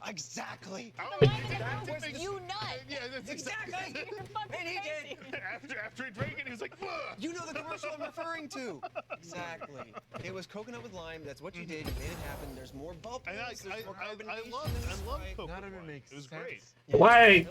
Exactly. You nut. Yeah, that's exactly. You're fucking And he crazy. did. After he drank it, he was like, "Ugh." You know the commercial I'm referring to. Exactly. It was coconut with lime. That's what you did. You made it happen. There's more bubbles. And There's more I carbonation. love Right? Coke. None of it makes It was sense. great. Why?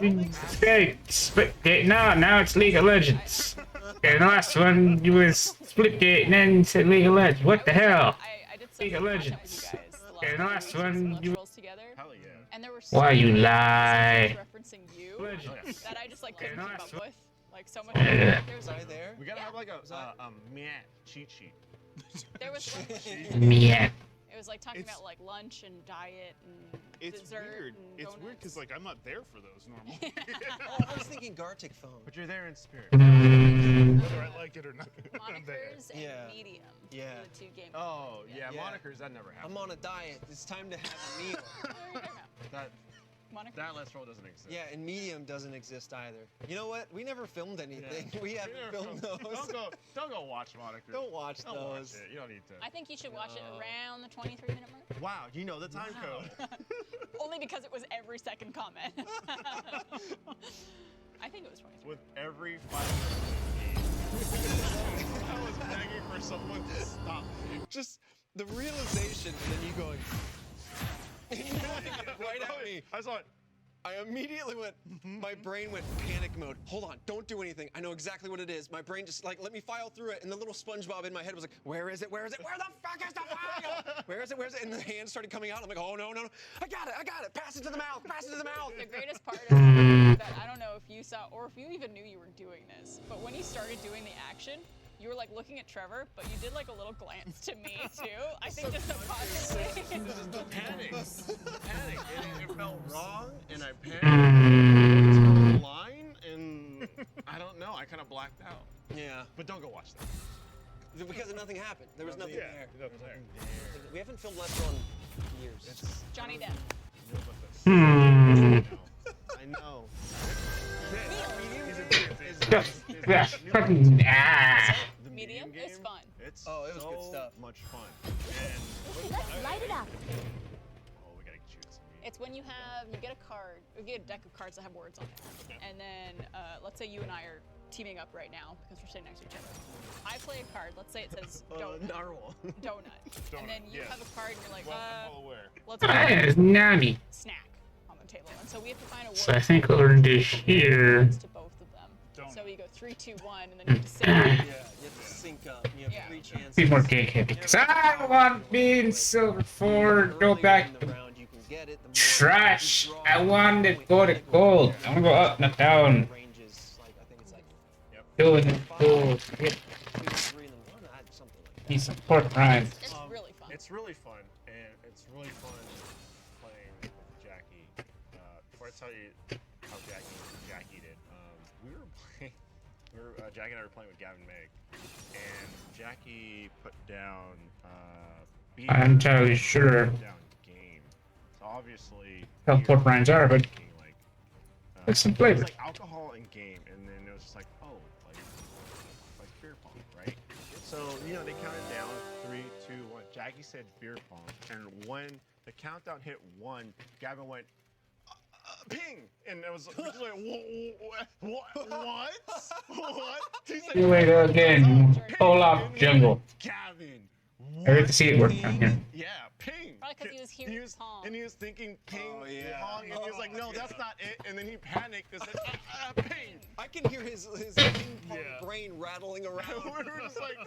Splitgate. Now it's League of Legends. Okay, the last one you was Splitgate and then said League of Legends. What the hell? I did some League of content Legends. with you guys the Okay, the last one you. Let's together. Hell yeah. And there were Why you many lie? referencing you Legends. that I just like couldn't Okay, keep nice up with. Like so much. Yeah. There was Was I like, there? We gotta have like a I- meh cheat sheet. there was Yeah. it was like talking It's- about like lunch and diet and It's dessert weird. and It's donuts. weird because like I'm not there for those normally. Oh, I was thinking Gartic phone. But you're there in spirit. Whether I like it or not. I'm there. monikers and Yeah. medium. Yeah. Are the two game. Oh, yeah, Yeah. monikers, that never I'm happened. on a diet. It's time to have a meal. What are you talking about? That, Monikers. that last roll doesn't exist. Yeah, and medium doesn't exist either. You know what? We never filmed anything. We haven't filmed those. Don't go watch monikers. Don't watch Don't those. watch it. You don't need to. I think you should watch it No. around the 23-minute mark. Wow, you know the time code. Only because it was every second comment. I think it was 23. With every 5 minutes. I was begging for someone to stop. Just the realization, and then you going right at me. I saw it. I immediately went, my brain went panic mode. Hold on, don't do anything. I know exactly what it is. My brain just like, let me file through it. And the little SpongeBob in my head was like, where is it? Where is it? Where the fuck is the file? Where is it? Where is it? And the hands started coming out. I'm like, oh, no. I got it. Pass it to the mouth. Pass it to the mouth. The greatest part of it that I don't know if you saw or if you even knew you were doing this, but when you started doing the action, you were like looking at Trevor, but you did like a little glance to me too. I think just subconsciously. Panic. It felt wrong, and I panicked. It's line, and I don't know. I kind of blacked out. Yeah, But don't go watch that. because nothing happened. There was nothing there. Nothing there. We haven't filmed Lester on years. Johnny Depp. I know. The Medium game, is fun. It's Oh, it was so good stuff. much fun. Let's light it up. Oh, we gotta choose some meat. It's when you get a card, you get a deck of cards that have words on it, and then let's say you and I are teaming up right now because we're sitting next to each other. I play a card. Let's say it says Narwhal. donut, and then you yes. have a card and you're like, Well, I'm well aware. let's It's Nami. snack on the table, and so we have to find a word. So I think what we're gonna do here. to both of them. Donut. So you go 3, 2, 1, and then you have to say. Yeah, you have to sync up. You have Yeah. 3 chances. Be more cake heavy. Cause I want being silver for go back In the round, you can get it, the more trash. you draw, I want it the go to gold. I wanna go up, not down. ranges, like, I think it's like Doing it gold. Get 2, 3, and then 1, something like me some pork rinds. It's really fun. It's really fun, and it's really fun playing with Jackie. Before I tell you how Jackie did, we were playing. Jackie and I were playing with Gavin Meg, and Jackie put down. Beer, I'm entirely sure put down game. So obviously. how beer pork rinds are, but drinking, like, with some it flavor. was like alcohol in game, and then it was just like, oh, like beer pong, right? So they counted down 3, 2, 1. Jackie said beer pong, and when the countdown hit 1, Gavin went ping, and it was just like what? He's like, You wait again. Pull off jungle. Gavin. I get to see it work down here. Yeah, ping. thought because he was hearing Pong. And he was thinking ping, Oh, yeah. pong, and he was like, no, that's not it. And then he panicked and said, ping. I can hear his ping pong Yeah. brain rattling around. We were just like,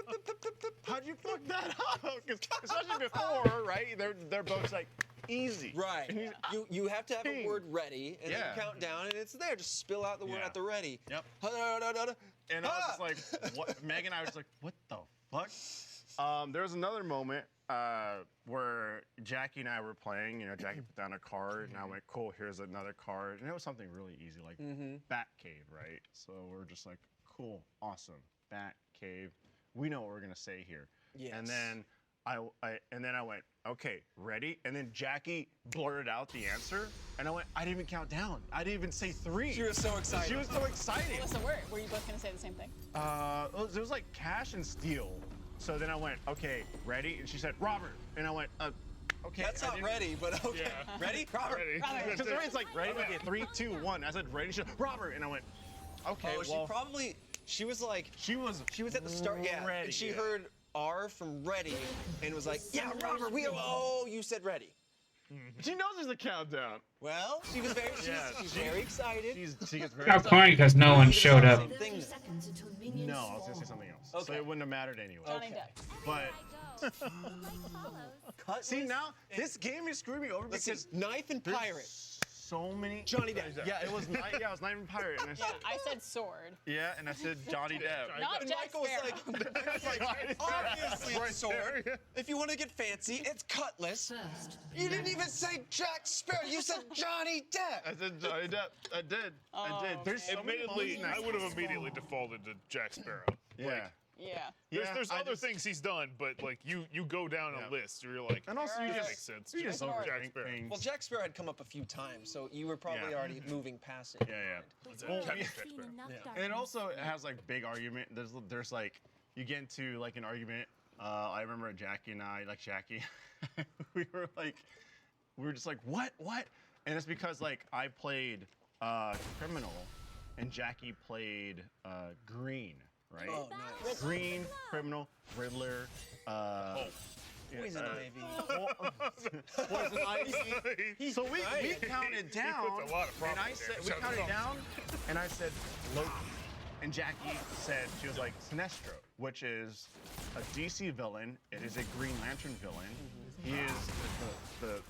how'd you fuck that up? 'Cause especially before, right? Their boat's like easy. Right. And he's, You have to have a ping. word ready, and Yeah. then count down, and it's there. Just spill out the word Yeah. at the ready. Yep. Ha-da-da-da-da. And I was just like, what? Meg and I was just like, what the fuck? There was another moment where Jackie and I were playing. You know, Jackie put down a card, and I went, cool, here's another card. And it was something really easy, like Bat Cave, right? So we're just like, cool, awesome, Bat Cave. We know what we're gonna say here. Yes. And then I went, okay, ready? And then Jackie blurted out the answer, and I went, I didn't even count down. I didn't even say 3. She was so excited. She was so excited. What's the word? Were you both gonna say the same thing? It was like cash and steel. So then I went, okay, ready? And she said, Robert. And I went, okay. That's I not didn't- ready, but okay. Yeah. Ready? Robert. Ready. Robert. Because everybody's like, ready? Okay, 3, 2, 1. I said, ready? She said, Robert. And I went, okay, Oh, well. she was like, She was at the start, yeah. ready, And she yeah. heard R from ready, and was like, yeah, Robert, you said ready. She knows there's a countdown. Well, she was very, she's very excited. She gets very How funny because no one showed up. Same thing. Seconds until minions No, I was going to say something else. So Okay. it wouldn't have mattered anyway. Johnny Okay. Depp. But Cut see, this. now this game is screwing me over Listen, because knife and there's pirate. so many. Johnny Depp. Yeah, it was not even pirate. And I said, I said sword. yeah, and I said Johnny Depp. Not And Jack Michael was Sparrow. like, obviously it's sword. If you want to get fancy, it's cutlass. first. You didn't even say Jack Sparrow. You said Johnny Depp. I said Johnny Depp. I did. I did. There's so many Admittedly, moments I would have immediately defaulted to Jack Sparrow. Yeah. Yeah. There's I other just- things he's done, but like you go down Yeah. a list, you're like, And also, that you makes just, sense. you just Jack overthink Jack Sparrow. things. Well, Jack Sparrow had come up a few times, so you were probably Yeah. already moving past it. yeah. Well, Well, Jack Seen Sparrow. enough Yeah. And it darkness. also has like big argument. There's like you get into like an argument. I remember Jackie and I, like Jackie, we were just like what? And it's because like I played criminal, and Jackie played green, right? Oh, nice. Green, criminal, Riddler. Poison Ivy. Poison Ivy. So we counted down, puts a lot of and I props in said there. we Sounds counted awesome. down, and I said Loki, and Jackie said she was like Sinestro, which is a DC villain. It is a Green Lantern villain. He is the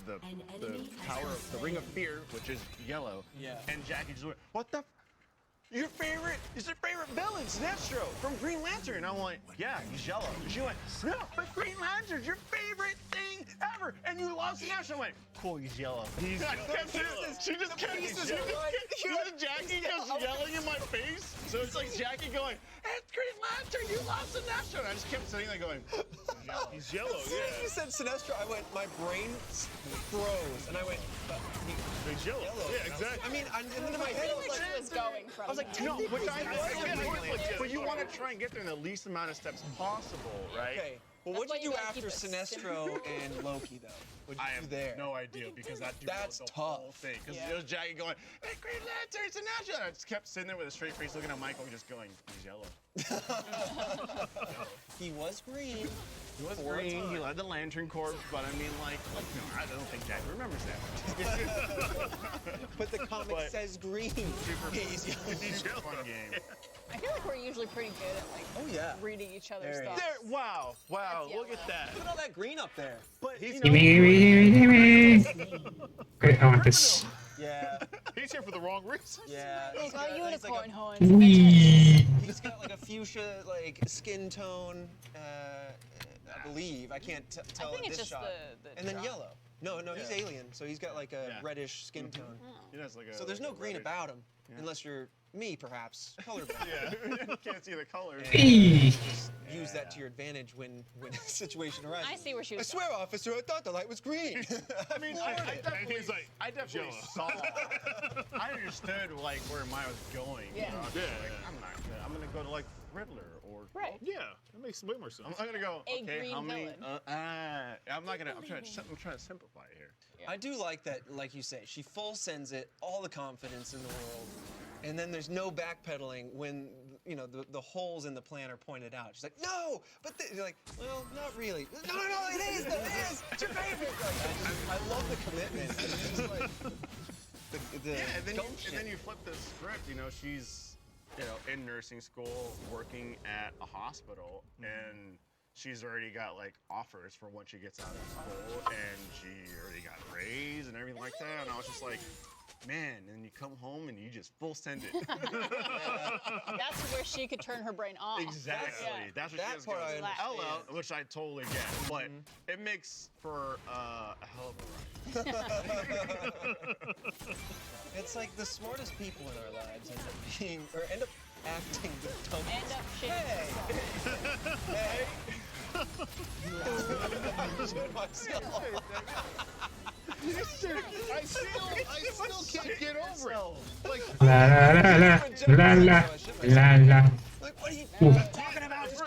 power of the Ring of Fear, which is yellow. Yeah. And Jackie just went, what the? Your favorite is your favorite villain, Sinestro from Green Lantern. And I'm like, yeah, he's yellow. And she went, no, but Green Lantern's your favorite thing ever. And you love Sinestro. I went, cool, he's yellow. He's She just kept Jackie kept yelling in my face. So it's like Jackie going, it's Green Lantern, you love Sinestro. And I just kept sitting there going, He's yellow, As soon as you yeah. said Sinestro, I went, my brain froze, and I went, He's yellow. yellow. Yeah, exactly. I mean, and then in my head, I was like, She was going from I was like, there. no, which I Yeah. but you want to try and get there in the least amount of steps possible, right? okay. Well, That's what'd why you you do gotta after keep it Sinestro and Loki, though? What'd I you have do there? no idea because that dude That's wrote the tough. whole thing. Because Yeah. it was Jackie going, "Hey, Green Lantern, Sinestro!" And I just kept sitting there with a straight face, looking at Michael, and just going, "He's yellow." He was green. He was For a green. He time. led the Lantern Corps, but I mean, like, no, I don't think Jackie remembers that. But the comic But- says green. He's yellow. Super fun game. I feel like we're usually pretty good at like Oh, yeah. reading each other's There he thoughts. There, wow, That's look yellow. at that. Look at all that green up there. But he's Gimme, gimme, gimme, gimme. Great, I want this. Yeah, He's here for the wrong reason. yeah. He's got he's like unicorn a- horns. Wee. He's got like a fuchsia like skin tone, I believe. I can't tell I think in it's this just shot. the And then drop. yellow. No, he's Yeah. alien, so he's got like a Yeah. reddish skin tone. He has like a, So there's no like a green reddish- about him, unless you're me, perhaps, colorblind. Yeah, you can't see the colors. Wee. Just use that to your advantage when a situation arises. I see where she I was swear, officer, I thought the light was green. I mean, I And definitely, he's like, I definitely Jello. saw. I understood like where mine was going. Yeah. You know? Yeah, Like, yeah. I'm gonna go to like Riddler or. Right. yeah, that makes way more sense. I'm gonna go. A Okay, green how many? villain. I'm not gonna. I'm trying to simplify it here. I do like that, like you say, she full sends it, all the confidence in the world, and then there's no backpedaling when the holes in the plan are pointed out. She's like, no, but you're like, well, not really. No, it is. No, it is. It's your favorite. Like, I love the commitment. It's just like the Yeah, and then gumption. you flip the script. You know, she's in nursing school, working at a hospital, and she's already got like offers for when she gets out of school, and she already got a raise and everything like that. And I was just like, man. And you come home and you just full send it. That's where she could turn her brain off. Exactly. Yeah. That's what That she was part going I to Ella, understand. which I totally get, but it makes for a hell of a ride. It's like the smartest people in our lives end up acting the dumbest. End up shitting. Hey. Shit myself. I still can't get over it. Like, La la la la la la. Like, what are you Oof. talking about? Just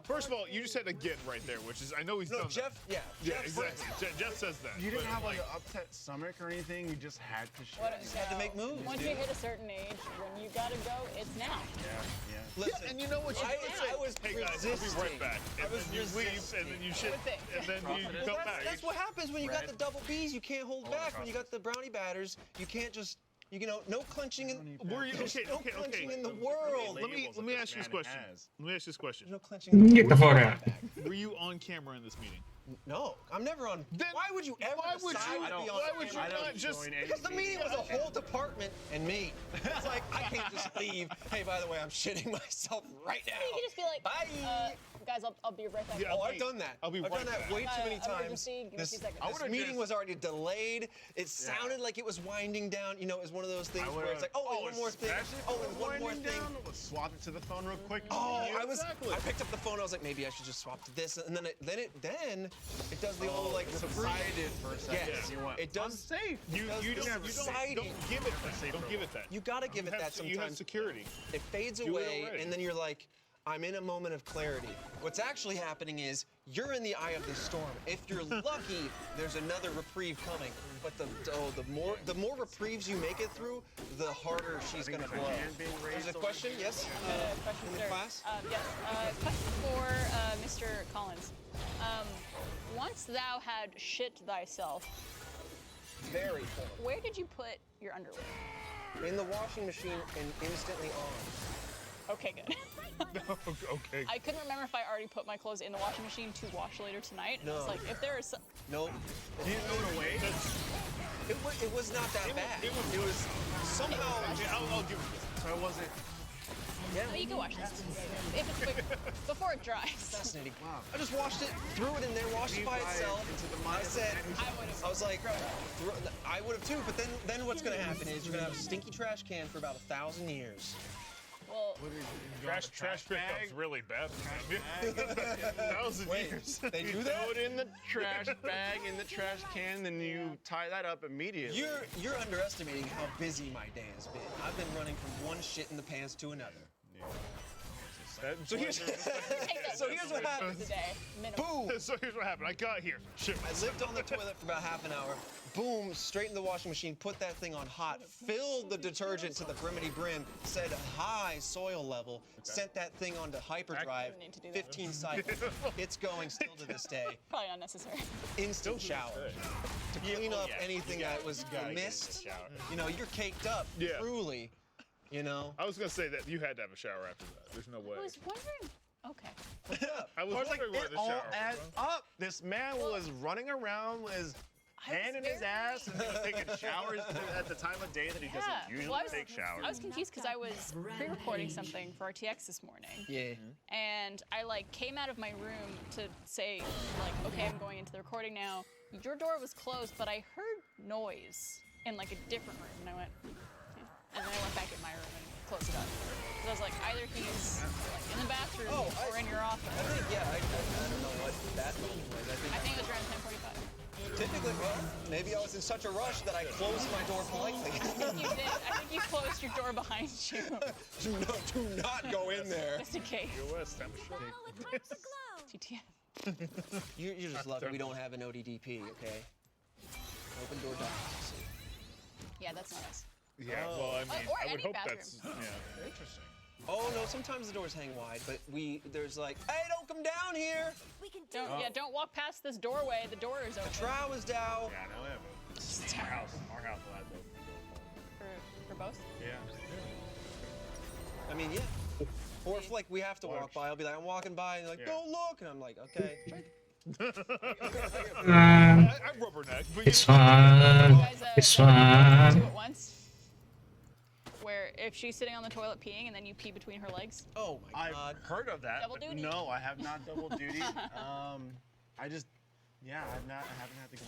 first of all, you just said again right there, which is I know he's No, done Jeff. that. Yeah. Yeah, exactly. Jeff says that. You didn't but, have like an upset stomach or anything. You just had to shit. What, had to make moves, Once dude. you hit a certain age, when you gotta go, it's now. Yeah. Listen, And you know what you I- could I say? was Hey guys, I'll be resisting. right back. And I was then you leave, and then you shit, Resisting. and then you come back. That's what happens when you got Red. the double B's. You can't hold back. When you got the brownie batters, you can't just, no clenching in. Were you There's okay? no Okay, clenching okay. in the world. Let me ask you this question. has. Let me ask you this question. There's no clenching. In the Get the world. phone out. Were you on camera in this meeting? No, I'm never on. Then why would you ever why would decide you- to be on why would you camera? not just- join any Because the meeting was a whole department and me. It's like I can't just leave. Hey, by the way, I'm shitting myself right now. You can just be like, Bye. guys, I'll be right back. Yeah, Oh, I've wait. done that. I'll be I've right done that back. way too many times. Emergency, give me This, 2 seconds. this would've meeting just- was already delayed. It sounded like it was winding down. You know, it was one of those things I where it's like, oh, and one more thing. especially Oh, if and it's one more winding thing. down, let's swap it to the phone real quick. Oh, Yeah, exactly. I picked up the phone. I was like, maybe I should just swap to this, and then it does the old like subsided for a second. Yes, You went, it does. safe. You Does don't exciting. give it that. Don't give it that. You gotta give it have that se- You have sometimes. security. It fades it away, already. and then you're like, I'm in a moment of clarity. What's actually happening is you're in the eye of the storm. If you're lucky, there's another reprieve coming. But the more reprieves you make it through, the harder she's gonna there's a blow. hand being raised There's a over question? Yes. Question, in the sir. class? Yes. Question for Mr. Collins. Once thou had shit thyself, Very full. where did you put your underwear? In the washing machine and instantly on. Okay, good. Okay. I couldn't remember if I already put my clothes in the washing machine to wash later tonight. And I was No. like, if there is some... Nope. You threw it away? It was not that bad. It was somehow. I'll give it this. So it wasn't. No, you can wash this. If it's quick, before it dries. Fascinating. Wow. I just washed it, threw it in there, washed it by Deep dive itself. into the I mind. said, I would've. I was like, I would have too. But then what's gonna happen is you're gonna have a stinky trash can for about 1,000 years. Well, Trash pickup's really bad. 1,000 Wait, years. they do You that? throw it in the trash bag, in the trash can, then you tie that up immediately. You're underestimating how busy my day has been. I've been running from one shit in the pants to another. So here's, take that so here's what happened. today. Minimum. Boom! So here's what happened. I got here. Shit. I lived on the toilet for about half an hour. Boom, straight in the washing machine, put that thing on hot, filled the detergent to the brimity brim, said high soil level, sent that thing onto hyperdrive, Need to do that. 15 cycles. It's going still to this day. Probably unnecessary. Instant shower. To clean up anything that was gotta get in the missed. shower. You know, you're caked up, Yeah. truly. You know? I was gonna say that you had to have a shower after that. There's no way. I was wondering. Okay. I was I was like, wondering where it the all shower adds was. up. This man was running around with his hand in his very- ass and he was taking showers at the time of day that he doesn't usually well, I was, take showers. I was confused because I was pre-recording something for RTX this morning. Yeah. And I like came out of my room to say like, okay, I'm going into the recording now. Your door was closed, but I heard noise in like a different room, and I went, yeah. And then I went back in my room and closed it up. So I was like, either he's like in the bathroom or in your office. I think, yeah, I don't know what that means. I think it was around 10:45. Typically, well, maybe I was in such a rush that I closed my door politely. I think you did. I think you closed your door behind you, do not go in there. just in case. US time to show. TTF. You're just lucky we don't have an ODDP, okay? Open door democracy. Yeah, that's not us. Yeah, well, I mean, or I would any hope bathroom. that's. Yeah. Interesting. Oh no, sometimes the doors hang wide, but there's like, hey, don't come down here. We can do it. Don't walk past this doorway. The door is open. Trow is down. Yeah, no, we have our house will have both. For both. Yeah. I mean, yeah. Or if like we have to walk by, I'll be like, I'm walking by, and they're like, Yeah. don't look, and I'm like, okay. Um, I'm rubberneck, but it's fine. You guys, It's two fine. at once. Where if she's sitting on the toilet peeing and then you pee between her legs. Oh my I've god. heard of that. Double but duty. No, I have not double duty. I just, yeah, I haven't had to go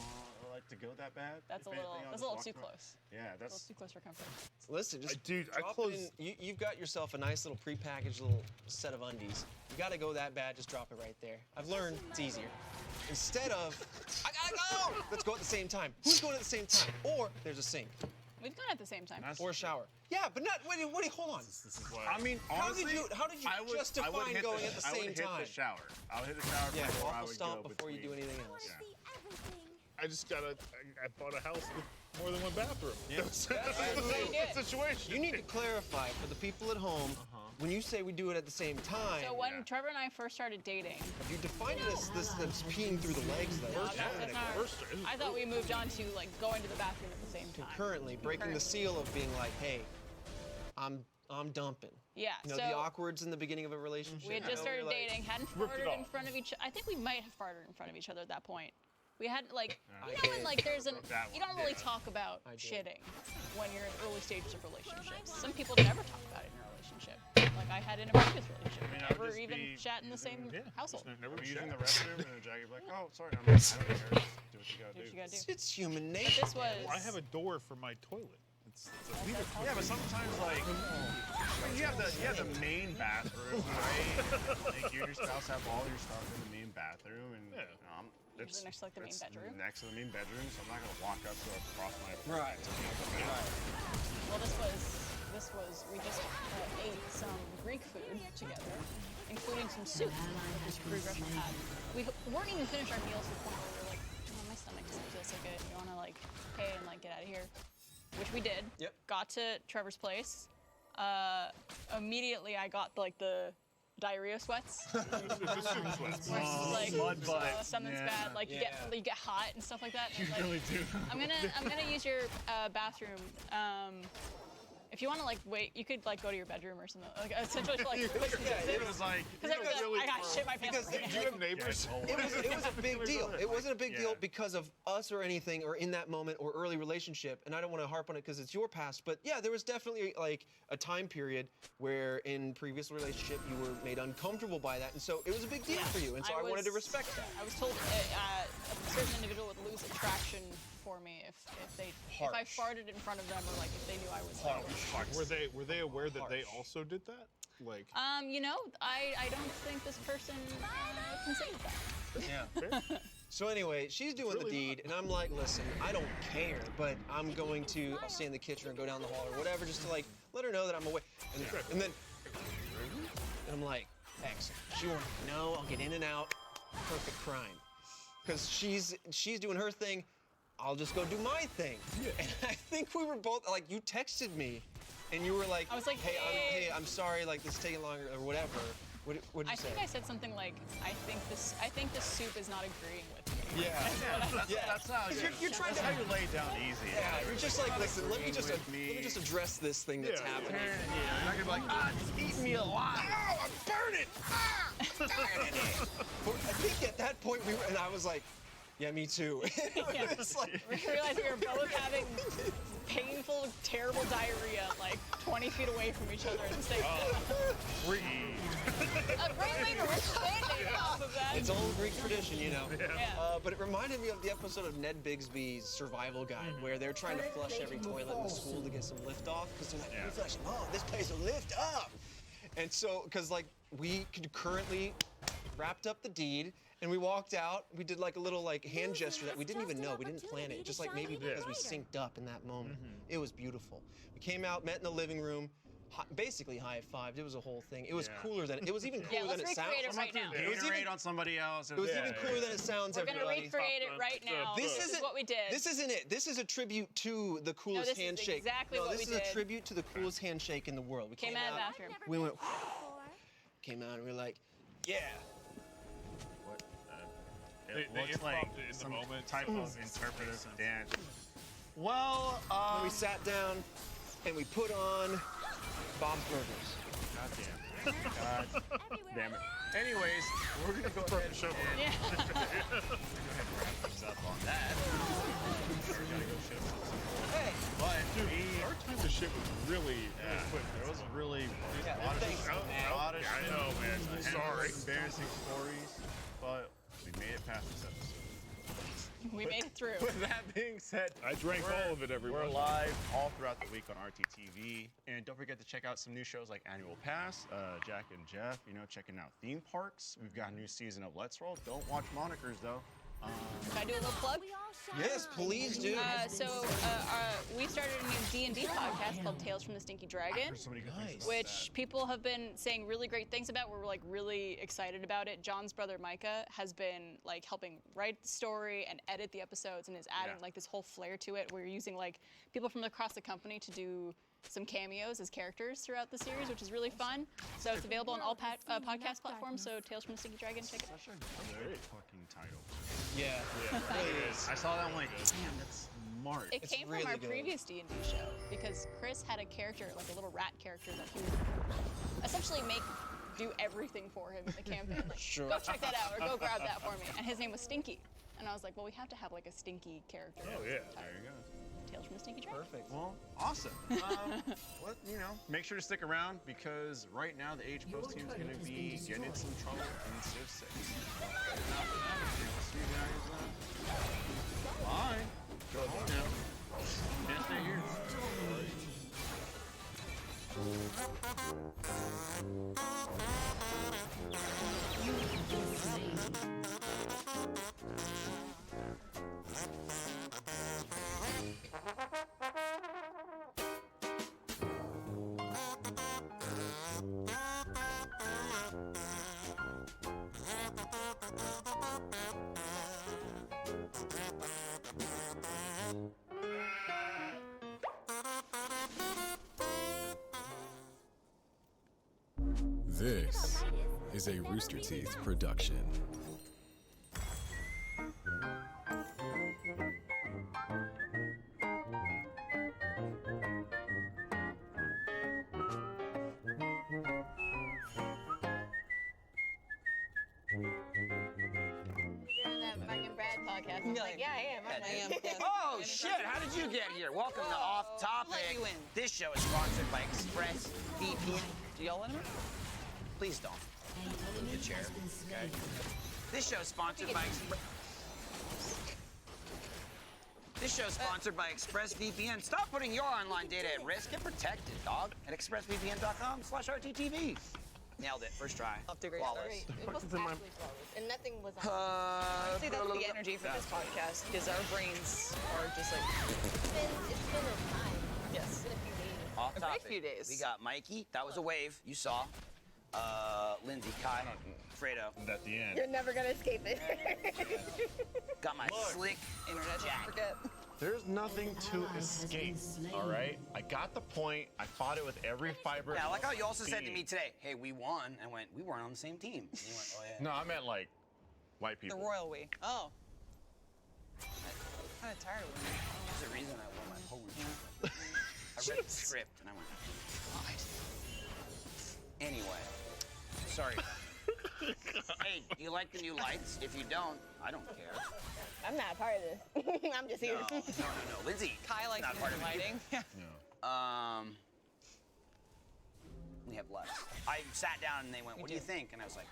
or like to go that bad. That's a If little. anything, I'll That's just a little walk too through. close. Yeah, A little that's. too close for comfort. Listen, just Dude, I drop closed- it in. You've got yourself a nice little prepackaged little set of undies. You gotta go that bad, just drop it right there. I've learned it's easier. Instead of, I gotta go! Let's go at the same time. Who's going at the same time? Or there's a sink. We've gone at the same time. That's Or a shower. Yeah, but not, wait, hold on. This is why. I mean, honestly, How did you I would justify hit going at the I would same hit time? the shower. I would hit the shower Yeah, before I waffle would stomp go before you do between. anything I want else. to see everything. I just I bought a house with more than one bathroom. Yeah. That's you the did. situation. You need to clarify for the people at home, when you say we do it at the same time, So when Trevor and I first started dating, you define it as this peeing through the legs though. that's not- First, I thought we moved on to like going to the bathroom at the same time. Currently breaking the seal of being like, hey, I'm dumping. Yeah. You know, so the awkwards in the beginning of a relationship. we had you just know, started you're like, dating, hadn't ripped it farted in off. front of each. I think we might have farted in front of each other at that point. We had like, you know, did. when like there's an, That you one, don't really yeah. talk about I did. shitting when you're in early stages of relationships. Some people never talk about it in a relationship. Like I had in a previous relationship, I mean, I would never just even be shat in the same household. Never We're using using the restroom and Jackie would be like, oh, sorry, I don't care. Do what you gotta Do what do. you gotta do. It's human But nature. this was. I have a door for my toilet. It's a leader. Yeah, but sometimes like you have the main bathroom, right? Like you and your spouse have all your stuff in the main bathroom, and it's Usually next to, like, the main it's bedroom. Next to the main bedroom, so I'm not gonna walk up to across my. Right. Well, this was. We just ate some Greek food together, including some soup that this Greek restaurant had. We weren't even finished our meals to the point where we were like, oh, my stomach doesn't feel so good. You wanna like pay and like get out of here, which we did. Yep. Got to Trevor's place. Immediately I got like the diarrhea sweats. Where it's like mud butt. something's Yeah. bad. Like you get hot and stuff like that. And, like, really do. I'm gonna use your bathroom. If you want to like wait, you could like go to your bedroom or something. Like essentially for like quick It was like because I got shit my pants. Because right do you now. have neighbors? It was a big deal. It wasn't a big deal Yeah. because of us or anything or in that moment or early relationship. And I don't want to harp on it because it's your past. But yeah, there was definitely like a time period where in previous relationship you were made uncomfortable by that. And so it was a big deal for you. And so I wanted to respect that. I was told a certain individual would lose attraction for me if I farted in front of them or like if they knew I was like, Were they aware that they also did that? Like, you know, I don't think this person considered that. Yeah. So anyway, she's doing the deed, and I'm like, listen, I don't care, but I'm going to, I'll stay in the kitchen or go down the hall or whatever, just to like let her know that I'm away. And then I'm like, excellent. She won't know. I'll get in and out. Perfect crime. Because she's doing her thing. I'll just go do my thing. Yeah. And I think we were both like, you texted me, and you were like, I was like, hey, I'm sorry, like this is taking longer or whatever. What'd you I say? think I said something like, I think this soup is not agreeing with me. Yeah. That's how You're trying to how you lay it down easy. Yeah, you're just like, listen, let me just with me. address this thing that's happening. You're not gonna be like, it's eating me alive. Oh, I'm burning! Ah, I'm dying in here. But I think at that point and I was like, yeah, me too. It's like, We realized we were both having painful, terrible diarrhea like 20 feet away from each other at the same time. Breathe. A great way to rip the Band-Aid off of that. it's old Greek tradition, you know. Yeah. But it reminded me of the episode of Ned Bigsby's Survival Guide, where they're trying to flush every toilet in the school to get some lift off, because they're like, we flush them off, this place will lift up. And so, because like we could currently wrapped up the deed, and we walked out. We did like a little like hand gesture that we didn't even know. We didn't plan it. Just like maybe because we synced up in that moment. It was beautiful. We came out, met in the living room, basically high-fived. It was a whole thing. It was Yeah. cooler than it was even Yeah, cooler than let's it sounds. recreate it right now. It was even- Gatorade on somebody else. It was even cooler than it sounds. We're gonna everybody. recreate it right now. This isn't what we did. This isn't it. This is a tribute to the coolest this is handshake. exactly no, what this we is did. a tribute to the coolest handshake in the world. We Came came out of the out. bathroom. We went. Before. Came out and we were like, yeah. What? They It looks like improv it in the some moment, type so of it makes interpretive sense. dance. Well, And we sat down and we put on Bob's Burgers. God damn. God Everywhere. damn it. Anyways, we're gonna go ahead show. and Yeah. wrap things up on that. We're gonna go ship some Hey. But Our time to ship was really quick. It was really Yeah, a lot of thanks, man. a lot of I shit. know, man. And Sorry. embarrassing stories, but we made it past this episode. We made it through. With that being said, I drank all of it, everyone. We're live all throughout the week on RTTV, and don't forget to check out some new shows like Annual Pass, Jack and Jeff. Checking out theme parks. We've got a new season of Let's Roll. Don't watch Monikers though. Can I do a little plug? We all shine. Yes, please do. We started a new D&D podcast called Tales from the Stinky Dragon, There's so many good things Nice. about which people have been saying really great things about. We're like really excited about it. John's brother Micah has been like helping write the story and edit the episodes and is adding Yeah. like this whole flair to it. We're using like people from across the company to do some cameos as characters throughout the series, which is really fun. So it's available on all podcast platforms. So Tales from the Stinky Dragon, check it out. Such a great fucking title. Yeah. It really is. I saw that, I'm like, damn, that's smart. It It's came really from our good. previous D&D show because Chris had a character, like a little rat character that he would essentially do everything for him in the campaign. Like, Sure. go check that out or go grab that for me. And his name was Stinky. And I was like, well, we have to have like a stinky character. Oh, yeah. There you go. Tales from the Stinky Dragon. Perfect. Well, awesome. Make sure to stick around because right now the Age Post team is going to be getting in some trouble in Civ 6. We'll see you guys. Bye. Go home now. Can't stay here. This is a Rooster Teeth production. Doing that Mark and Brad podcast. I was like, yeah, I am. aren't I? Oh shit, how did you get here? Welcome to Off Topic. you in. This show is sponsored by Express VPN. Do y'all let him in? Please don't. Move the chair. Okay. This show is sponsored by ExpressVPN. Stop putting your online data at risk. Get protected, dog. At expressvpn.com/RTTV. Nailed it. First try. Flawless. It was actually flawless, and nothing was on. See, that's the energy for this podcast because our brains are just like It's been a time. yes. It's been a few days. Off A topic. great few days. We got Mikey. That was a wave. You saw. Lindsay, Kai, Fredo. at the end. You're never gonna escape it. Got my slick internet. Jack. Forget. There's nothing to escape, all right? I got the point. I fought it with every fiber. Yeah, I like how you also of said to being. me today, hey, we won. I went, we weren't on the same team. And you went, oh, yeah. No, I meant like white The people. royal we. Oh. I'm kind of tired of winning. There's a reason I won my whole routine. I read the script and I went, God. Anyway, sorry. Hey, do you like the new lights? If you don't, I don't care. I'm not a part of this. I'm just here. No. Lindsay, Kai likes not the part of it. lighting. Yeah. We have less. I sat down and they went, what do you think? And I was like,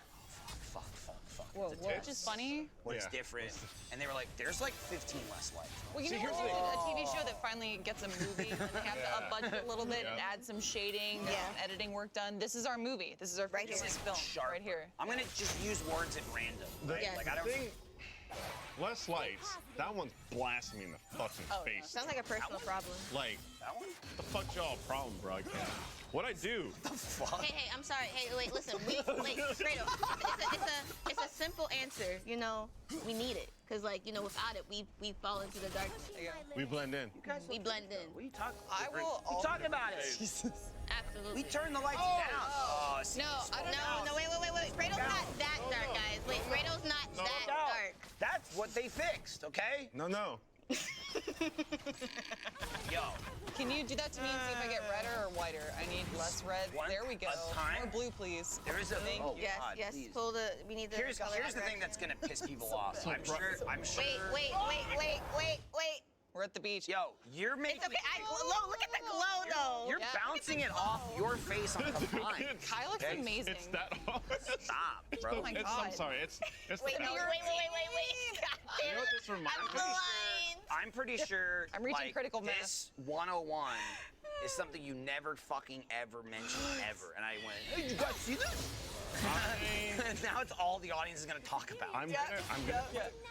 oh, fuck. Whoa, It's a whoa. test. Which is funny. What is Yeah. different? And they were like, there's like 15 less lights. Well, you See, know, here's there's the a TV show that finally gets a movie and they have to up budget a little bit and add some shading, get some editing work done. This is our movie. This is our Right first here. film Sharper. right here. I'm gonna just use words at random. Right? Yes. Like I don't. Less lights. That one's blasting me in the fucking face. Sounds like a personal problem. Like, That one? the fuck y'all problem, broadcast? What'd I do? Hey, I'm sorry. Hey, wait, listen. Wait, Fredo. It's a simple answer. You know, we need it. Cause like, you know, without it, we fall into the darkness. We blend in. We blend in. What are you talking I will. We talking about it. Absolutely. We turn the lights down. Oh, see, No, I don't know. No, wait. Fredo's not that dark, guys. Wait, Fredo's not that dark. That's what they fixed, okay? No. Yo, Can you do that to me and see if I get redder or whiter? I need less red. One There we go. at a time? More blue, please. there is a. Thank Oh, you. Yes, God, yes. please. Pull the. We need the. Here's color the thing correction. that's gonna piss people off. I'm sure. Wait. We're at the beach. Yo, you're making. It's okay. I glow. Look at the glow, though. You're Yeah. bouncing it off your face on the line. Kai looks Okay. amazing. It's that hard. Stop, bro. Oh my I'm God. sorry. It's Wait. the God You know what this reminds I'm me? blind. I'm pretty sure. I'm reaching like, critical mass. This 101 is something you never fucking ever mentioned ever, and I went, "Hey, you guys see this?" Now it's all the audience is gonna talk about. I'm gonna.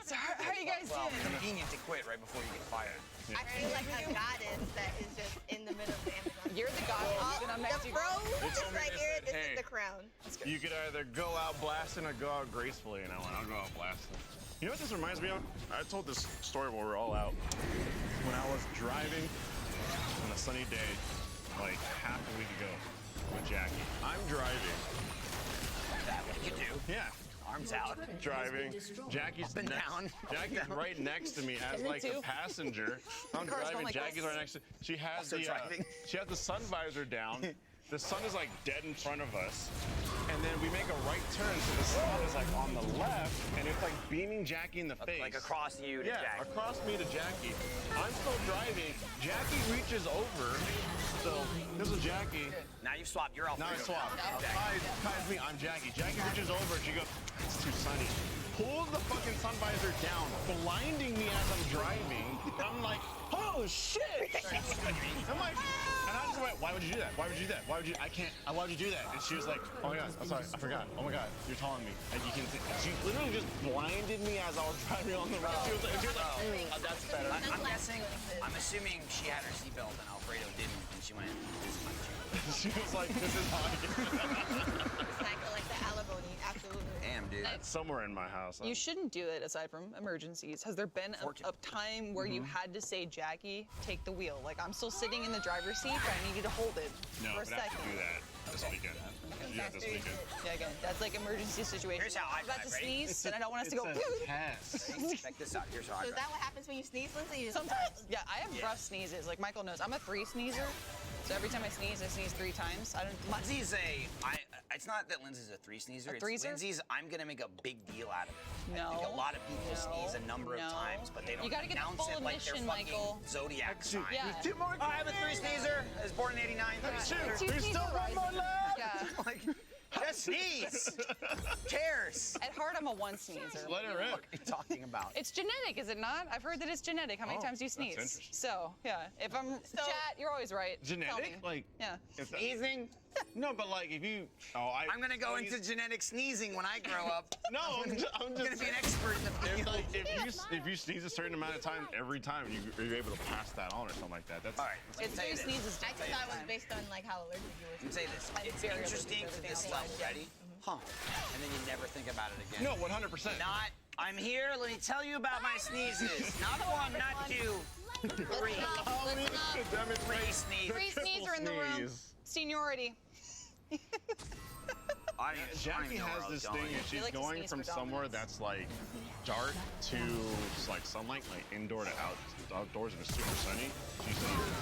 So how are you guys Well, doing? convenient to quit right before you get fired. I feel like a goddess that is just in the middle of the Amazon. You're the god. And I'm next to The you. fro is told me right this, here. This hey. is the crown. You could either go out blasting or go out gracefully, and I went, I'll go out blasting. You know what this reminds me of? I told this story when we were all out. When I was driving on a sunny day, like half a week ago, with Jackie. I'm driving. That what you do. Yeah. Arms out. Driving. Jackie's Up and next, down. Jackie's right next to me as Me like too. a passenger. I'm car's going driving. like Jackie's this. right next to. She has Also the driving. she has the sun visor down. The sun is like dead in front of us, and then we make a right turn, so the sun is like on the left, and it's like beaming Jackie in the face. Like across you to Yeah, Jack. across me to Jackie. I'm still driving. Jackie reaches over. So this is Jackie. Now you've swapped. You're Now I Alfredo. swap. Okay. Kai's me. I'm Jackie. Jackie reaches over. She goes, "It's too sunny." Pulls the fucking sun visor down, blinding me as I'm driving. I'm like, "Oh shit!" I'm like, and I just went, "Why would you do that? Why would you do that? Why would you? I can't. Why would you do that?" And she was like, "Oh my god, I'm sorry. I forgot. Oh my god, you're telling me." And you can. She literally just blinded me as I was driving on the road. She was like, "Oh, that's better." I'm guessing. I'm assuming she had her seatbelt and Alfredo didn't, and she went, "This is my tune." She was like, "This is how I get." Cycle like the alimony. Absolutely. Damn, dude. Somewhere in my house. You shouldn't do it aside from emergencies. Has there been a time where you had to say, Jackie, take the wheel? Like, I'm still sitting in the driver's seat, but I need you to hold it No, for a but I have second. to do that this weekend. Do that this weekend. Yeah, again, that's like emergency situation. Here's how I I'm about to drive, ready? sneeze, and I don't want us to go. Check this out. Here's how I So is drive. that what happens when you sneeze, Lindsay? You just Sometimes, yeah, I have rough sneezes. Like Michael knows, I'm a 3 sneezer. So every time I sneeze 3 times. I don't. Lindsay's it's not that Lindsay's a 3 sneezer. A It's threezer? Lindsay's, I'm gonna make a big deal out of it. No. I think a lot of people sneeze a number of No. times, but they don't You gotta get the announce full it like they're admission, fucking Michael. zodiac sign. Yeah. I'm a 3 sneezer. I was born in '89. There's still one more left. Yeah. Like, just sneeze. Cares. At heart, I'm a 1 sneezer. Let it rip. What are you talking about? It's genetic, is it not? I've heard that it's genetic. How many Oh, times do you that's sneeze? interesting. So, yeah. If I'm chat, you're always right. Tell me. Genetic? Like, Yeah. if that- Sneezing. No, but like if you. I'm gonna go into genetic sneezing when I grow up. No, I'm just gonna be an expert in the If, field. like, if you sneeze a certain amount of time every time, you're able to pass that on or something like that. That's All right. It's 3 sneezes. I just thought it was based on like how allergic you were. Let me say this. It's very interesting allergic to to this everything level. outside. Ready? Huh. And then you never think about it again. No, 100%. Not. I'm here. Let me tell you about my sneezes. Not 1, not 2, 3. Three sneezes. 3 sneezer in the room. Sneeze. Seniority. Jackie has this thing, and she's like to going sneeze from for somewhere dominance. that's like dark to just like sunlight, like indoor to outdoors, and it's super sunny. She sneezes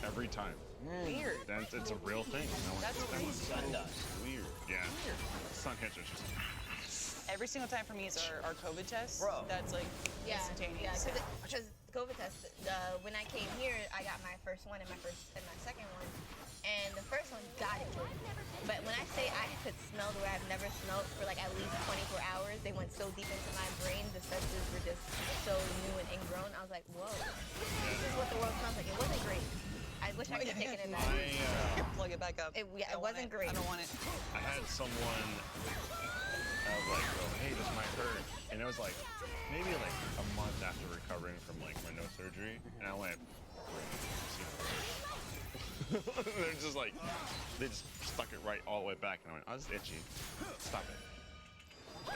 every time. Weird. That's it's a real thing. No one That's that crazy. one does. Weird. Yeah. Sun hits her. She's Every single time for me is our COVID test. Bro. That's like Yeah, instantaneous. because COVID test. When I came here, I got my first one and my second one, and the first one got it. But when I say I could smell the way I've never smelled for like at least 24 hours, they went so deep into my brain. The senses were just so new and ingrown. I was like, whoa, this is what the world smells like. It wasn't great. I wish I could have taken it back. Plug it back up. It wasn't great. I don't want it. I had someone like go, hey, this might hurt, and and it was like maybe like a month after recovering from like my nose surgery, and I went. They're just like, they just stuck it right all the way back, and I went, oh, this is itchy. Stop it.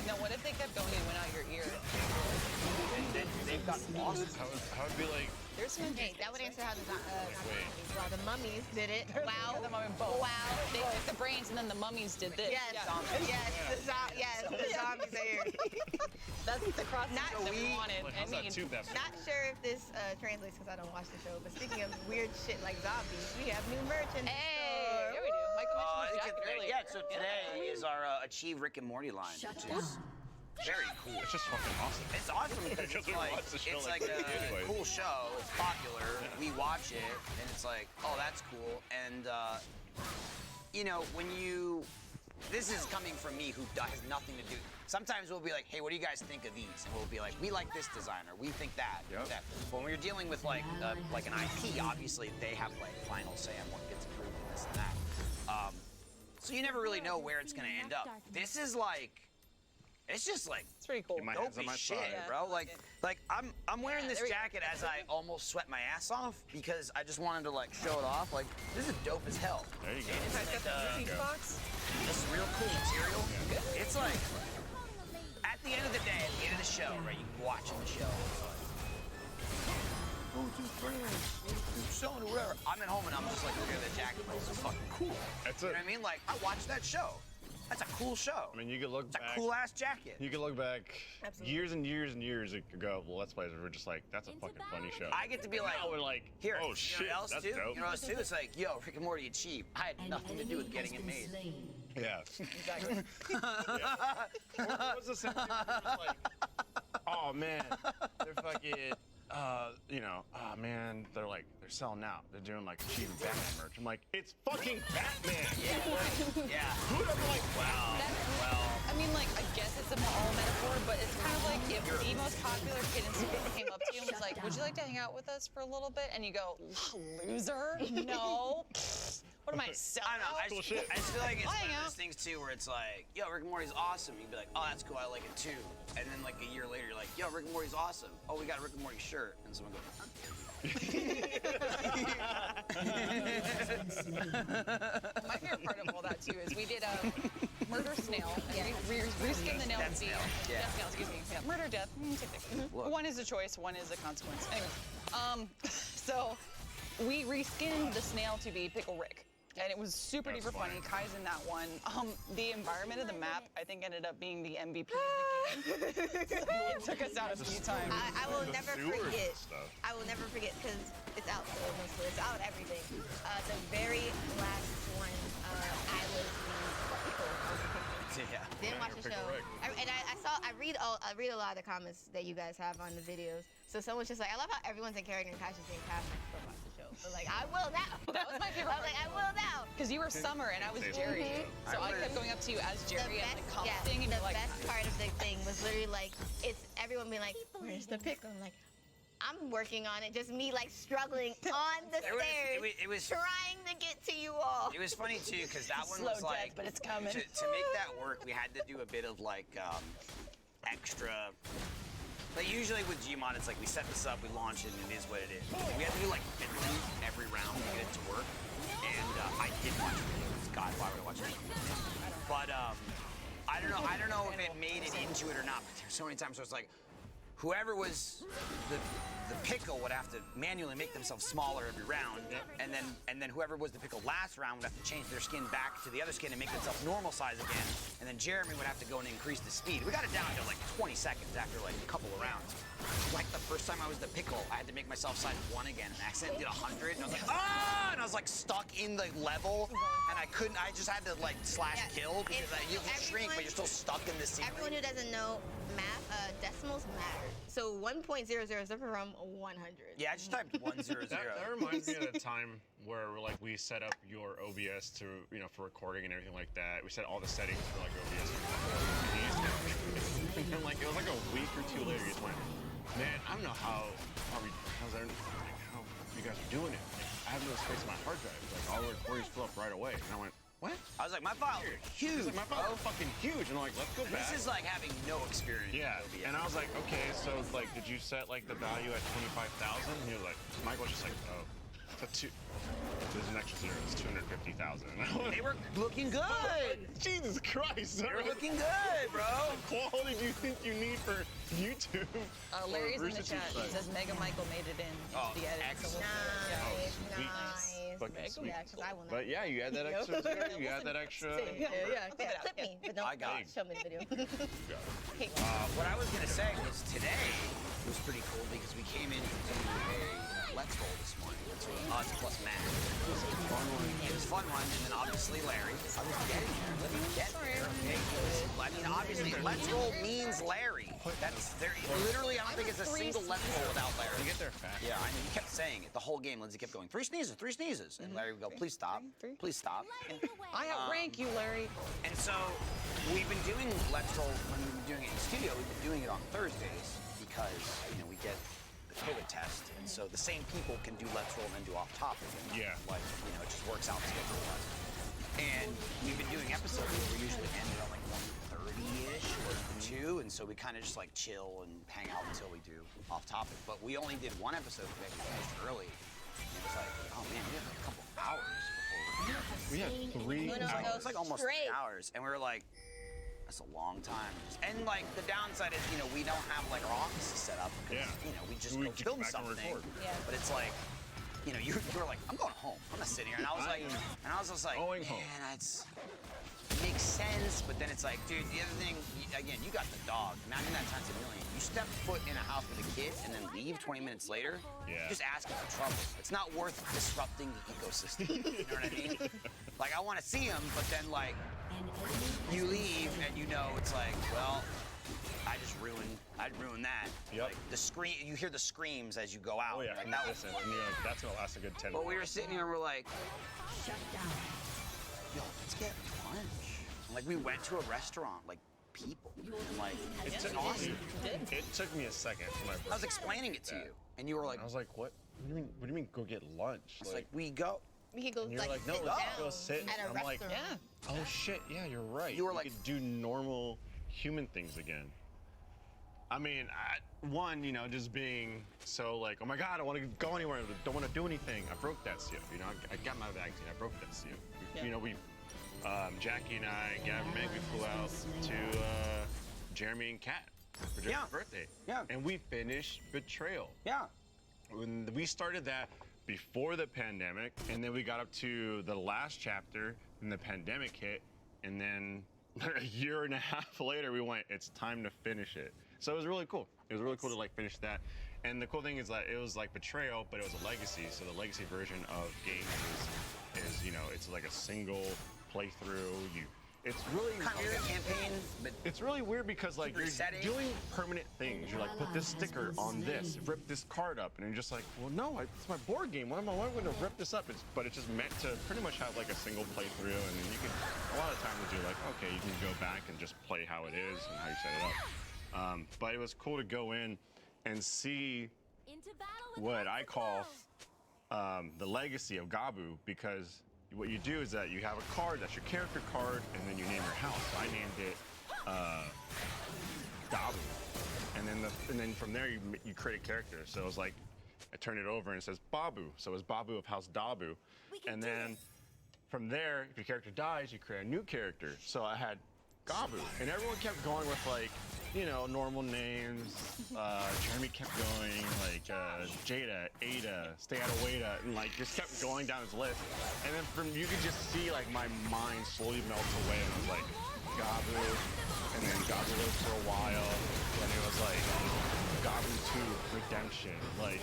Now, what if they kept going and went out your ear? They've got lost. I would be like, There's some Hey, that would answer how the wait. well, the mummies did it. Wow. The mummy both. Wow. They took the brains and then the mummies did this. Yes, yes, the zombies are here. That's the cross Not- that we wanted like, and how's that need. tube that big? Not sure if this translates because I don't watch the show, but speaking of weird shit like zombies, we have new merch in the Hey, store. yeah, we do. Michael mentioned his jacket earlier. Yeah, so today is our Achieve Rick and Morty line, which is very cool. It's just fucking awesome. It's awesome because Because it's we like, watch the show it's like like a crazy anyways. cool show. It's popular. We watch it, and it's like, oh, that's cool. And you know, when you, this is coming from me who has nothing to do. Sometimes we'll be like, hey, what do you guys think of these? And we'll be like, we like this designer. We think that. Yep. That. But when you're dealing with like an IP, obviously they have like final say on what gets approved and this and that. So you never really know where it's gonna end up. This is like, it's just like It's pretty cool. My hands on dopey my shit, thigh. bro. Like I'm wearing this there we go. jacket as I almost sweat my ass off because I just wanted to like show it off. Like this is dope as hell. There you go. It's got the Reese's box. This is real cool material. It's like at the end of the day, at the end of the show, right? You watching the show. It's like, oh, two friends, selling or whatever. I'm at home and I'm just like, look at the jacket. This is fucking cool. That's You it. know what I mean? Like I watched that show. That's a cool show. I mean, you could look It's a back. cool ass jacket. You could look back Absolutely. years and years and years ago. Well, Let's Plays, we're just like, that's a fucking funny show. I get to be like, now we're like, here, oh you shit, know what else that's too? dope. You know what else too? It's like, yo, Rick and Morty achieved. I had nothing to do with getting it made. Yeah. Exactly. What was the same thing? Like, oh man, they're fucking, you know, oh man, they're selling out. They're doing like achieving Batman merch. I'm like, it's fucking Batman. Yeah. Who'd have like, wow. I mean, like, I guess it's a all metaphor, but it's kind of like if the most popular kid in school came up to you and was like, would you like to hang out with us for a little bit? And you go, loser? No. What am I, selling I don't know. out? I just feel like it's I'll hang one of out. those things too, where it's like, yo, Rick and Morty's awesome. You'd be like, oh, that's cool. I like it too. And then like a year later, you're like, yo, Rick and Morty's awesome. Oh, we got a Rick and Morty shirt. And someone goes, huh? My favorite part of all that too is we did a murder snail. And we reskinned the nail Death to be snail, yeah. death snail, excuse me. Yeah, murder, death, same thing. Look. One is a choice, one is a consequence. Anyway, so we reskinned the snail to be Pickle Rick. And it was super That's duper funny. Kai's in that one. The environment of the map, I think, ended up being the MVP of the game. It took us out a few times. I will never sewers and forget. stuff. I will never forget because it's out. So it's out everything. The very last one, I was the pickle on the picture. Yeah. Didn't watch the Pickle show. Rick. I read a lot of the comments that you guys have on the videos. So someone's just like, I love how everyone's in character and Kai's just being cast to watch the show. So like, I will now. That was my favorite I was like, I will now. Because you were Summer and I was Jerry. So I kept going up to you as Jerry and like commenting and the you're like, best part of the thing was literally like, it's everyone being like, where's the pickle? I'm like, I'm working on it. Just me like struggling on the stairs, It was trying to get to you all. It was funny too, because that one Slow was death, like, but it's coming. To make that work, we had to do a bit of like extra. Like usually with Gmod, it's like we set this up, we launch it, and it is what it is. We had to do like every round to get it to work, and I did watch it. God, why would I watch it? But I don't know if it made it into it or not. But there's so many times where it's like, whoever was the pickle would have to manually make themselves smaller every round, and then whoever was the pickle last round would have to change their skin back to the other skin and make themselves normal size again, and then Jeremy would have to go and increase the speed. We got it down to like 20 seconds after like a couple of rounds. Like the first time I was the pickle, I had to make myself size 1 again, and I accidentally did 100, and I was like, ah! And I was like stuck in the level, and I couldn't. I just had to like slash kill because you can shrink, but you're still stuck in the ceiling. Everyone who doesn't know math, decimals matter. So 1.00 is different from 100. Yeah, I just typed 100. That reminds me of the time where like we set up your OBS to, you know, for recording and everything like that. We set all the settings for like OBS. And then like it was like a week or two later, you just went, man, I don't know how you guys are doing it. Like, I have no space on my hard drive. Like all the recordings fill up right away. And I went, what? I was like, my files are huge. He's like, my files are fucking huge. And I'm like, let's go back. This is like having no experience. Yeah, with OBS. and I was like, okay, so like, did you set like the value at 25,000? And he was like, Michael was just like, oh, there's an extra zero. It's 250,000. They were looking good. Jesus Christ. They were looking good, bro. What quality do you think you need for YouTube? Larry's in the Rooster chat. Teeth He says Mega Michael made it in into the edit. So Oh, sweet. Nice. Fucking sweet. Yeah, 'cause I will not. But yeah, you had that extra zero. You had that extra. Yeah, clip me, but don't I got it. show me the video. Okay. What I was gonna say was today was pretty cool because we came in to do a Let's Roll this morning. Let's Roll Odds plus Matt. It was a fun one. It was a fun one, and then obviously Larry. I was getting there. Let me get there. Okay. I mean, obviously, Let's Roll means Larry. That's there. Literally, I don't think it's a single Let's Roll without Larry. You get there fast. Yeah, I mean, he kept saying it the whole game. Lindsay kept going, 3 sneezes, 3 sneezes. And Larry would go, please stop. Please stop. I outrank you, Larry. And so we've been doing Let's Roll when we've been doing it in studio. We've been doing it on Thursdays because, you know, we get the COVID test. And so the same people can do Let's Roll and then do Off Topic. And Yeah. Like, you know, it just works out schedule-wise. And we've been doing episodes where we usually end at like 1:30-ish or 2. And so we kind of just like chill and hang out until we do Off Topic. But we only did one episode today. We finished early. And it was like, oh man, we have like a couple hours before We had 3 it was like almost 3 Straight. hours, and we were like, that's a long time. And like the downside is, you know, we don't have like our offices set up because, Yeah. you know, we just We go just film go back and something. record. Yeah. But it's like, you know, you were like, I'm going home. I'm not sitting here. And I was like, going man, home. it makes sense. But then it's like, dude, the other thing, again, you got the dog. Imagine that times a million. You step foot in a house with a kid and then leave 20 minutes later. Yeah. You're just asking for trouble. It's not worth disrupting the ecosystem. You know what I mean? Like, I want to see him, but then, like, you leave and you know it's like, well, I'd ruin that. Yep. Like, you hear the screams as you go out. Oh yeah, Like, and that was, listen, and you're like, that's gonna last a good 10 but minutes. we were sitting here and we're like, yo, let's get lunch. And, like, we went to a restaurant, like, people. And, like, it's awesome. It took me a second for my I was explaining it to you, and you were like, I was like, what? What do you mean go get lunch? it's like, we go. We could go and you're like, like, no, sit let's down go sit. at a I'm like, restaurant. oh shit, yeah, you're right. You were We like- could do normal human things again. I mean, one, you know, just being so like, oh my God, I want to go anywhere. I don't want to do anything. I broke that seal. You know, I got my vaccine. I broke that seal. You know, Jackie and I, Gavin and Meg, we flew out to Jeremy and Kat for Jeremy's Yeah. birthday. Yeah. And we finished Betrayal. Yeah. When we started that before the pandemic, and then we got up to the last chapter, and the pandemic hit, and then a year and a half later, we went, it's time to finish it. So it was really cool. It was really cool to like finish that. And the cool thing is that it was like Betrayal, but it was a legacy. So the legacy version of games is you know, it's like a single playthrough. It's really Kind of a campaign, but it's really weird because like you're resetting. doing permanent things. You're like, put this sticker on this, rip this card up, and you're just like, well, no, it's my board game. Why am I going to rip this up? But it's just meant to pretty much have like a single playthrough, and then you can. A lot of times you're like, okay, you can go back and just play how it is and how you set it up. But it was cool to go in and see what I call the legacy of Gabu, because what you do is that you have a card, that's your character card, and then you name your house. So I named it Gabu. And then from there you create a character. So it was like, I turn it over and it says Babu. So it was Babu of House Dabu. And then from there, if your character dies, you create a new character. So I had Gabu. And everyone kept going with like, you know, normal names. Jeremy kept going, like Jada, Ada, Stay Out of Wada, and like just kept going down his list. And then you could just see like my mind slowly melt away, and I was like, Gabu, and then Gabu lived for a while, and it was like Gabu 2 Redemption, like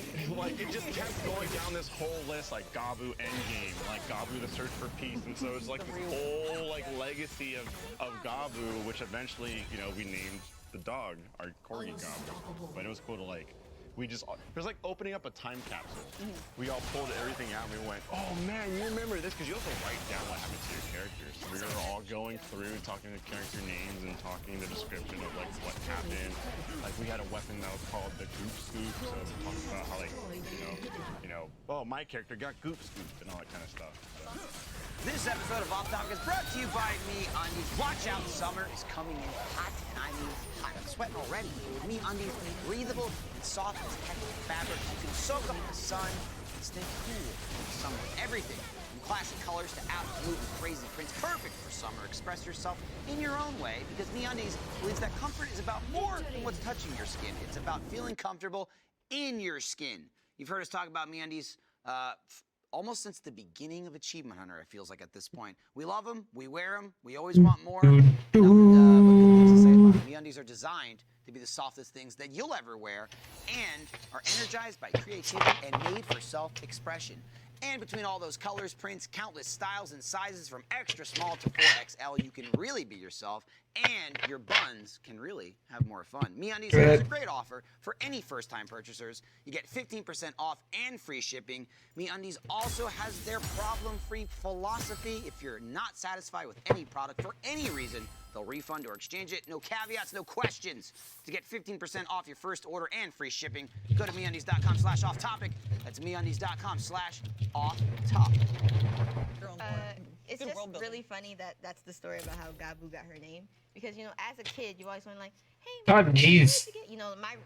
it just kept going down this whole list, like Gabu Endgame, like Gabu the Search for Peace, and so it's like this whole like legacy of Gabu, which eventually, you know, we named the dog, our corgi Gabu. But it was cool to like, it was like opening up a time capsule. We all pulled everything out and we went, oh man, you remember this? Because you also write down what happened to your characters. So we were all going through, talking the character names and talking the description of like what happened. Like we had a weapon that was called the Goop Scoop. So talking about how like, you know, oh, my character got Goop Scooped and all that kind of stuff. So This episode of Off Topic is brought to you by MeUndies. Watch out, summer is coming in hot, and I mean hot. I'm sweating already. With MeUndies, breathable and soft as textured fabric, you can soak up the sun and stay cool in the summer. Everything from classic colors to absolutely crazy prints, perfect for summer. Express yourself in your own way because MeUndies believes that comfort is about more than what's touching your skin. It's about feeling comfortable in your skin. You've heard us talk about MeUndies almost since the beginning of Achievement Hunter, it feels like at this point. We love them, we wear them, we always want more. But good things to say about them. MeUndies are designed to be the softest things that you'll ever wear and are energized by creativity and made for self-expression. And between all those colors, prints, countless styles and sizes from extra small to 4XL, you can really be yourself and your buns can really have more fun. MeUndies has a great offer for any first-time purchasers. You get 15% off and free shipping. MeUndies also has their problem-free philosophy. If you're not satisfied with any product for any reason, they'll refund or exchange it. No caveats, no questions. To get 15% off your first order and free shipping, go to MeUndies.com/offtopic. That's MeUndies.com/offtopic. It's just really funny that that's the story about how Gabu got her name. Because, you know, as a kid, you always went like, hey, Oh, where'd jeez. you get, you know, my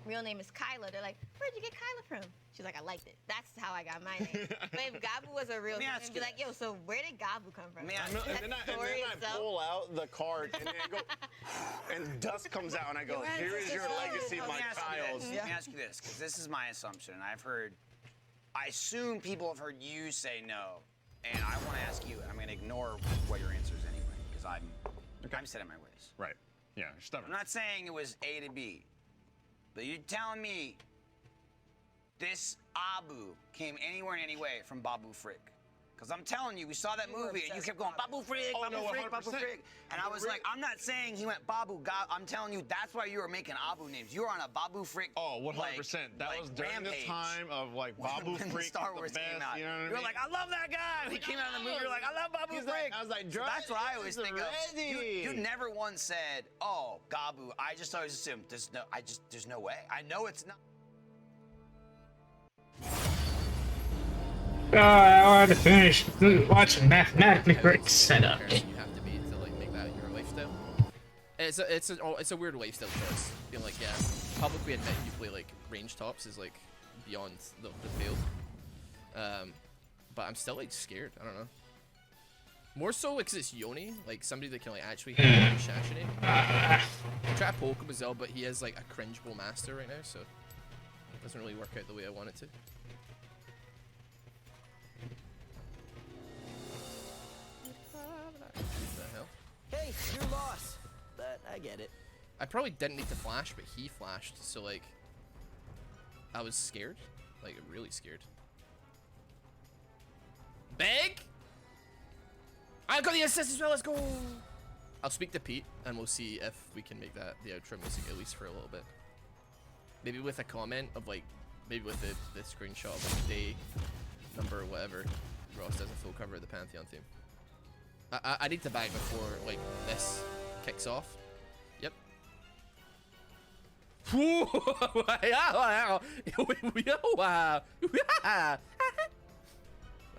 real name is Kyla. They're like, where'd you get Kyla from? She's like, I liked it. That's how I got my name. But if Gabu was a real name, I'd be like, yo, so where did Gabu come from? And then I pull out the card and then I go, and dust comes out and I go, here is your legacy, my child. Let me ask you this, because this is my assumption, and I assume people have heard you say no, and I want to ask you, and I'm going to ignore what your answer is anyway, because I'm set in my ways. Right. Yeah, you're stubborn. I'm not saying it was A to B, but you're telling me this Abu came anywhere and any way from Babu Frick. Because I'm telling you, we saw that movie and you kept going, Babu Frick, Babu Frick, Babu Frick. And I was like, I'm not saying he went Babu. I'm telling you, that's why you were making Abu names. You were on a Babu Frick. Oh, 100%. That was during the time of like Babu Frick. Star Wars the best, came out. You know what I mean? You were like, I love that guy. He came out of the movie. You're like, I love Babu Frick. I was like, so that's what I always think of. You never once said, oh, Gabu. I just always assumed there's no way. I know it's not. I want to finish watching mathematically correct setup. You have to be to like make that your lifestyle. It's a weird lifestyle choice. Being like, yeah, publicly admit you play like range tops is like beyond the pale. But I'm still like scared. I don't know. More so because it's Yoni, like somebody that can like actually handle Shashine. I try to poke him as well, but he has like a cringeable master right now, so it doesn't really work out the way I want it to. Hey, your loss. But I get it. I probably didn't need to flash, but he flashed, so like I was scared. Like really scared. Big! I got the assist as well, let's go! I'll speak to Pete and we'll see if we can make that the outro music at least for a little bit. Maybe with a comment of like, maybe with the screenshot of like day number or whatever. Ross does a full cover of the Pantheon theme. I need to bag before like this kicks off. Yep. I'm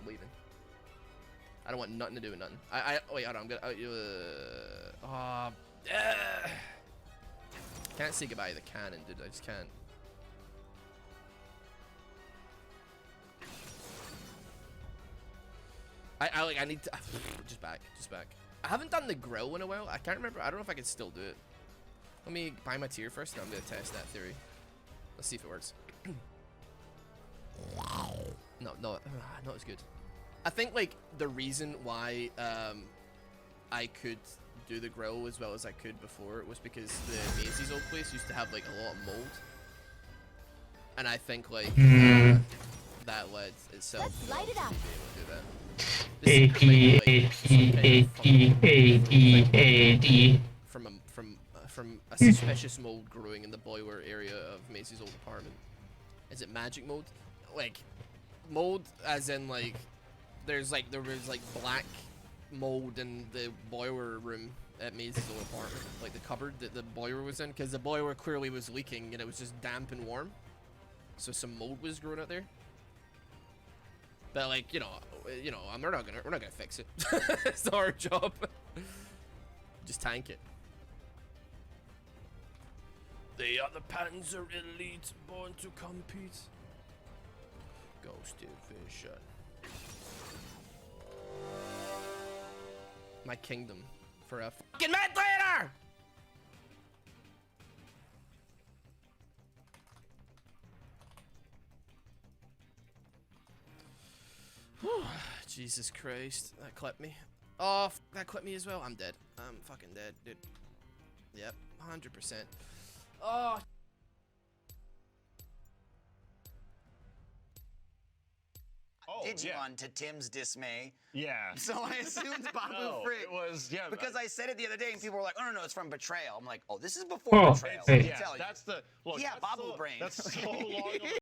leaving. I don't want nothing to do with nothing. Wait, hold on, I'm gonna can't say goodbye to the cannon, dude. I just can't. I need to just back. I haven't done the grill in a while. I can't remember. I don't know if I can still do it. Let me buy my tier first, and I'm gonna test that theory. Let's see if it works. No, not as good. I think like the reason why I could do the grill as well as I could before was because the Maisie's old place used to have like a lot of mold, and I think like that led itself to be able to do that. From a suspicious mold growing in the boiler area of Maisie's old apartment. Is it magic mold? Like mold as in like there was like black mold in the boiler room at Maisie's old apartment, like the cupboard that the boiler was in, because the boiler clearly was leaking and it was just damp and warm. So some mold was growing out there. But like, we're not gonna fix it. It's not our job. Just tank it. They are the Panzer Elite, born to compete. Ghost Division. My kingdom for a fucking Mad Later! Jesus Christ, that clipped me. Oh, that clipped me as well. I'm dead. I'm fucking dead, dude. Yep, 100%. Oh. Digimon to Tim's dismay. Yeah. So I assumed Babu No, Frick. it was, yeah. Because I said it the other day and people were like, oh, no, it's from Betrayal. I'm like, oh, this is Oh, before Betrayal. Let me hey. tell you. That's the look. Yeah, that's Babu so, brain. That's so long.